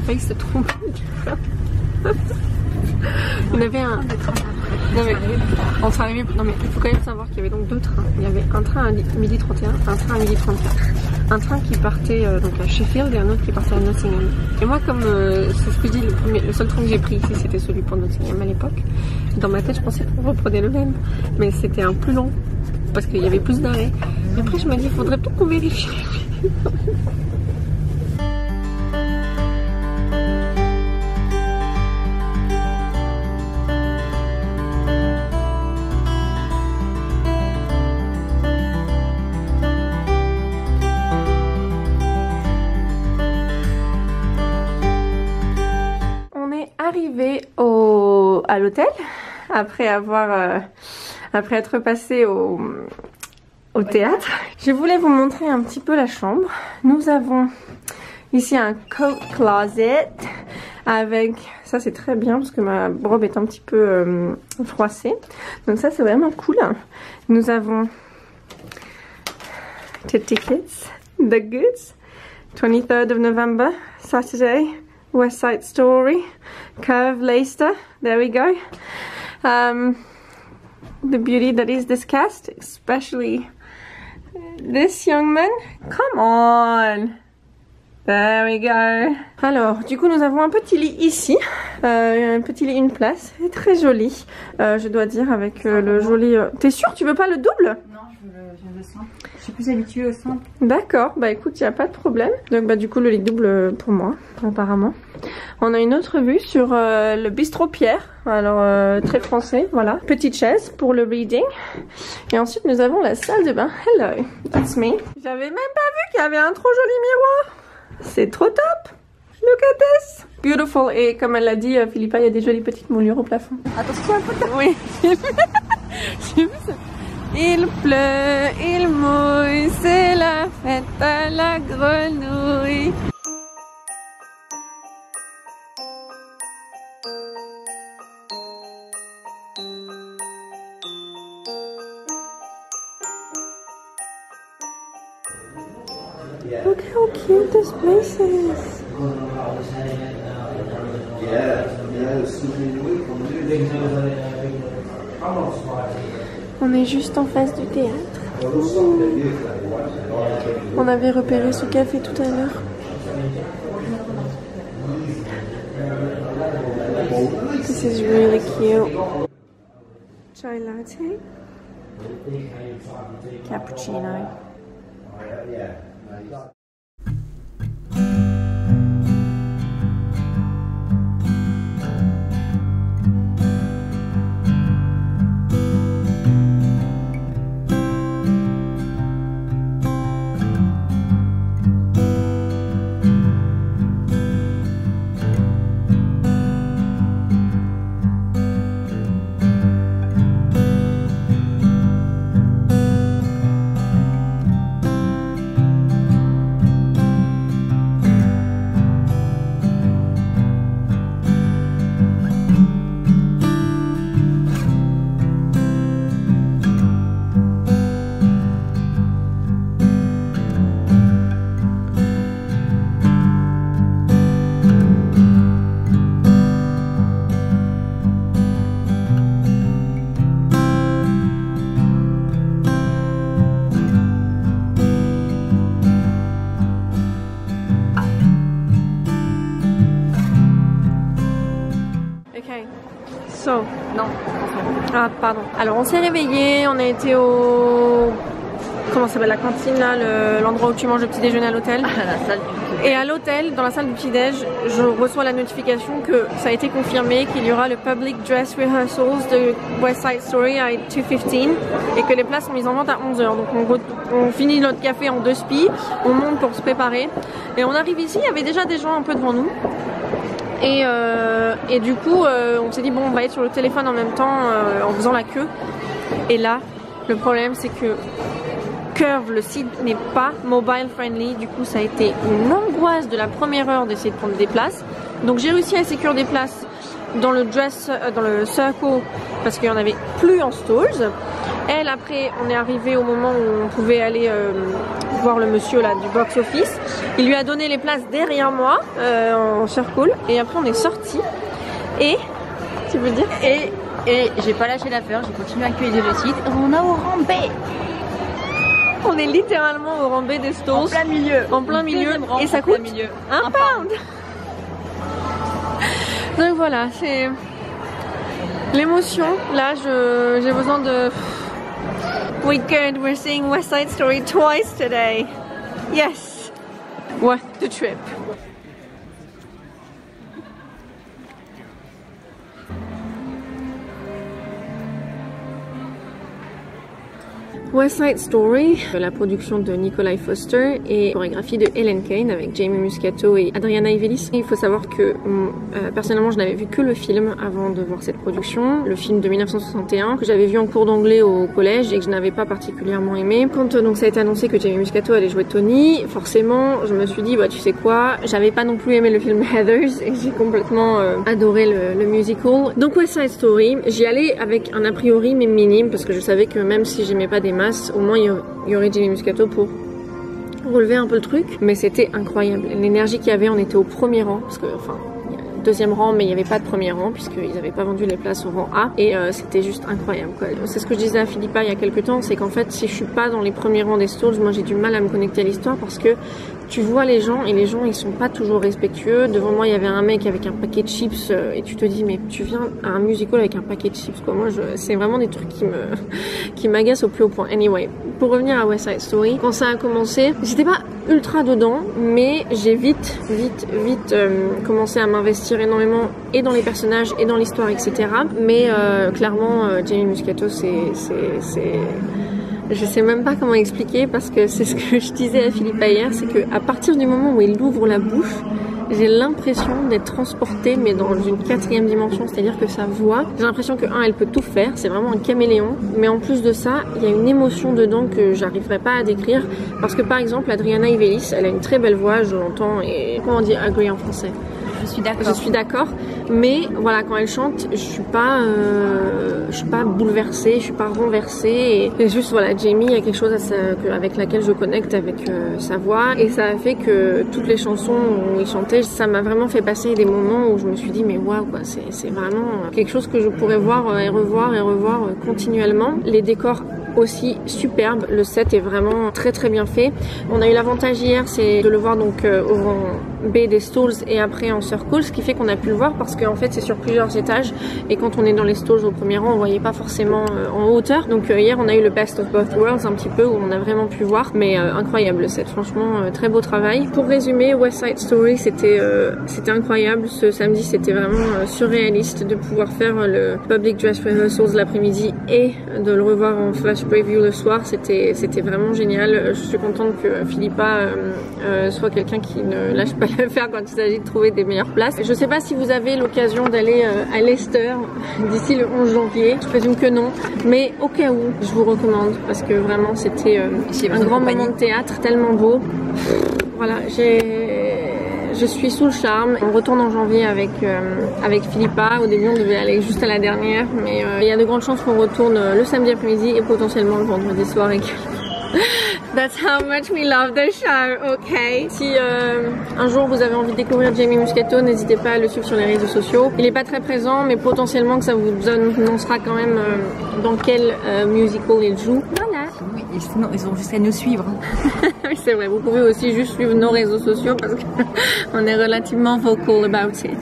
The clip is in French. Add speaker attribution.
Speaker 1: failli se tromper. Il y en avait un. Non mais, on s'est arrivé. Non mais il faut quand même savoir qu'il y avait donc deux trains. Il y avait un train à midi 31, un train à midi 34. Un train qui partait donc à Sheffield et un autre qui partait à Nottingham. Et moi comme c'est ce que je dis, le seul train que j'ai pris ici c'était celui pour Nottingham à l'époque. Dans ma tête je pensais qu'on reprenait le même, mais c'était un plus long parce qu'il y avait plus d'arrêts. Et après je me dis il faudrait peut-être qu'on vérifie. À l'hôtel après être passé au théâtre. Je voulais vous montrer un petit peu la chambre. Nous avons ici un coat closet avec ça, c'est très bien parce que ma robe est un petit peu froissée, donc ça c'est vraiment cool. Nous avons the tickets, the goods, 23rd of November, Saturday, West Side Story, Curve, Leicester, there we go. The beauty that is this cast, especially this young man. Come on! There we go. Alors, du coup, nous avons un petit lit ici. Un petit lit, une place. C'est très joli, je dois dire, avec le joli... T'es sûre, tu veux pas le double?
Speaker 2: Non, je veux le simple. Je suis plus habituée au simple.
Speaker 1: D'accord, bah écoute, il n'y a pas de problème. Donc bah du coup le lit double pour moi, apparemment. On a une autre vue sur le bistrot Pierre, alors très français, voilà. Petite chaise pour le reading. Et ensuite nous avons la salle de bain. Hello, that's me. J'avais même pas vu qu'il y avait un trop joli miroir. C'est trop top. Look at this. Beautiful. Et comme elle l'a dit, Philippa, il y a des jolies petites moulures au plafond.
Speaker 2: Attention un peu.
Speaker 1: Oui, j'ai vu ça. Il pleut, il mouille, c'est la fête à la grenouille. Look how cute this place is. On est juste en face du théâtre. On avait repéré ce café tout à l'heure. This is really cute. Chai latte. Cappuccino. So, non. Ah, pardon. Alors, on s'est réveillé, on a été au... Comment ça s'appelle la cantine là, l'endroit où tu manges le petit déjeuner à l'hôtel.
Speaker 2: À la salle du petit déj.
Speaker 1: Et à l'hôtel, dans la salle du petit déj, je reçois la notification que ça a été confirmé qu'il y aura le Public Dress Rehearsals de West Side Story à 2:15 et que les places sont mises en vente à 11h. Donc on finit notre café en 2 spies, on monte pour se préparer et on arrive ici, il y avait déjà des gens un peu devant nous. Et du coup, on s'est dit bon, on va être sur le téléphone en même temps en faisant la queue. Et là, le problème c'est que Curve, le site n'est pas mobile friendly, du coup ça a été une angoisse de la première heure d'essayer de prendre des places. Donc j'ai réussi à sécuriser des places dans le circle parce qu'il n'y en avait plus en stalls. Elle, après, on est arrivé au moment où on pouvait aller voir le monsieur là du box office. Il lui a donné les places derrière moi en circle et après on est sorti. Et tu veux dire?
Speaker 2: Et j'ai pas lâché l'affaire, j'ai continué à accueillir le site. On a au rang B.
Speaker 1: On est littéralement au rang B des stalls.
Speaker 2: En plein milieu.
Speaker 1: En plein milieu. Et ça coûte un pound. Donc voilà, c'est l'émotion. Là, j'ai besoin de... We good, we're seeing West Side Story twice today. Yes. What the trip. West Side Story, la production de Nikolai Foster et chorégraphie de Ellen Kane avec Jamie Muscato et Adriana Ivelis. Il faut savoir que personnellement je n'avais vu que le film avant de voir cette production, le film de 1961 que j'avais vu en cours d'anglais au collège et que je n'avais pas particulièrement aimé. Quand donc ça a été annoncé que Jamie Muscato allait jouer Tony, forcément je me suis dit bah tu sais quoi, j'avais pas non plus aimé le film Heathers et j'ai complètement adoré le musical. Donc West Side Story, j'y allais avec un a priori mais minime parce que je savais que même si j'aimais pas des masses, au moins il y aurait Jamie Muscato pour relever un peu le truc, mais c'était incroyable. L'énergie qu'il y avait, on était au premier rang, parce que enfin deuxième rang, mais il n'y avait pas de premier rang puisqu'ils n'avaient pas vendu les places au rang A et c'était juste incroyable quoi. C'est ce que je disais à Philippa il y a quelques temps, c'est qu'en fait si je suis pas dans les premiers rangs des stalls, moi j'ai du mal à me connecter à l'histoire parce que tu vois les gens et les gens ils sont pas toujours respectueux. Devant moi il y avait un mec avec un paquet de chips et tu te dis mais tu viens à un musical avec un paquet de chips quoi. Moi c'est vraiment des trucs qui m'agacent au plus haut point. Anyway, pour revenir à West Side Story, quand ça a commencé, j'étais pas ultra dedans, mais j'ai vite commencé à m'investir énormément et dans les personnages et dans l'histoire etc. Mais clairement Jamie Muscato je sais même pas comment expliquer parce que c'est ce que je disais à Philippa hier, c'est que à partir du moment où il ouvre la bouche, j'ai l'impression d'être transportée mais dans une 4e dimension, c'est-à-dire que sa voix, j'ai l'impression que elle peut tout faire, c'est vraiment un caméléon, mais en plus de ça, il y a une émotion dedans que j'arriverai pas à décrire parce que par exemple Adriana Ivelis, elle a une très belle voix, je l'entends et comment on dit agree en français? Je suis d'accord, mais voilà quand elle chante, je suis pas bouleversée, je suis pas renversée et juste voilà Jamie, il y a quelque chose avec laquelle je connecte avec sa voix et ça a fait que toutes les chansons où il chantait, ça m'a vraiment fait passer des moments où je me suis dit mais waouh quoi, c'est vraiment quelque chose que je pourrais voir et revoir continuellement. Les décors aussi superbe, le set est vraiment très bien fait. On a eu l'avantage hier, c'est de le voir donc au rang B des stalls et après en circle, ce qui fait qu'on a pu le voir parce qu'en fait c'est sur plusieurs étages et quand on est dans les stalls au premier rang on voyait pas forcément en hauteur. Donc hier on a eu le best of both worlds un petit peu où on a vraiment pu voir, mais incroyable le set, franchement très beau travail. Pour résumer, West Side Story c'était incroyable, ce samedi c'était vraiment surréaliste de pouvoir faire le public dress rehearsals l'après-midi et de le revoir en flash preview le soir, c'était vraiment génial. Je suis contente que Philippa soit quelqu'un qui ne lâche pas l'affaire quand il s'agit de trouver des meilleures places. Je sais pas si vous avez l'occasion d'aller à Leicester d'ici le 11 janvier, je présume que non, mais au cas où, je vous recommande parce que vraiment c'était un grand moment de théâtre, tellement beau. Voilà, je suis sous le charme. On retourne en janvier avec Philippa. Au début, on devait aller juste à la dernière, mais il y a de grandes chances qu'on retourne le samedi après-midi et potentiellement le vendredi soir également. That's how much we love the show, ok? Si un jour vous avez envie de découvrir Jamie Muscato, n'hésitez pas à le suivre sur les réseaux sociaux. Il n'est pas très présent, mais potentiellement que ça vous annoncera quand même dans quel musical il joue. Voilà.
Speaker 2: Oui, sinon ils ont juste à nous suivre.
Speaker 1: Oui, c'est vrai, vous pouvez aussi juste suivre nos réseaux sociaux parce qu'on est relativement vocal about it.